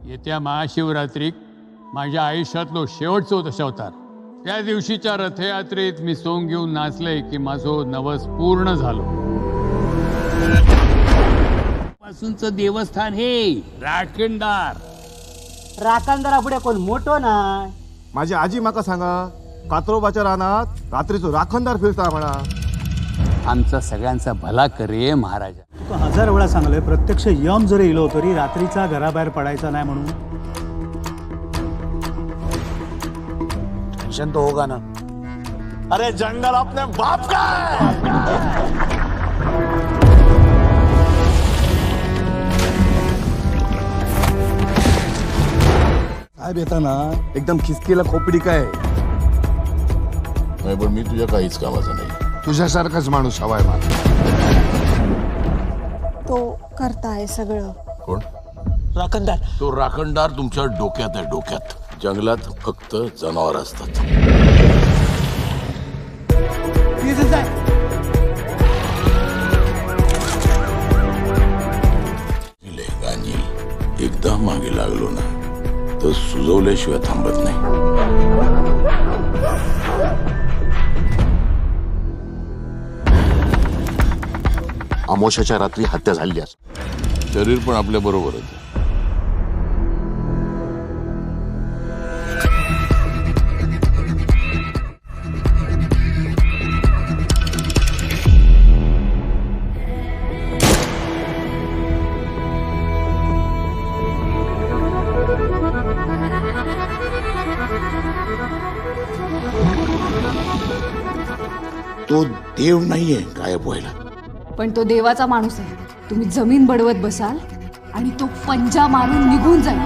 येत्या महाशिवरात्रीक माझ्या आयुष्यातलो शेवटचो दशावतार. त्या दिवशीच्या रथयात्रेत मी सोंग घेऊन नाचले की माझो नवस पूर्ण झालो. पासूनचं देवस्थान हे राखणदार. राखणदारा पुढे कोण मोठो नाय. माझी आजी माका सांगा, कात्रोबाच्या रानात रात्रीचो राखणदार फिरता म्हणा. आमचा सगळ्यांचा भला करे महाराजा. तुका 1000 वेळा सांगलंय, प्रत्यक्ष यम जरी इलो तरी रात्रीचा घराबाहेर पडायचा नाही म्हणून. टेंशन तो होगा ना. अरे जंगल अपने बाप का है. काय बेता ना एकदम खिसकीला खोपडी काय. नाही पण मी तुझ्या काहीच कामाचा नाही. तुझ्यासारखाच माणूस हवाय मला. तो करताय सगळं. कोण? राखणदार. तो राखणदार तुमच्या डोक्यात आहे, डोक्यात. जंगलात फक्त जनावर असतात. गांजी एकदा मागे लागलो ना तर सुजवल्याशिवाय थांबत नाही. अमोशाच्या रात्री हत्या झाली. शरीर पण आपल्या बरोबरच आहे. तो देव नाहीये गायब व्हायला. पण तो देवाचा माणूस आहे. तुम्ही जमीन बडवत बसाल आणि तो पंजा मारून निघून जाईल.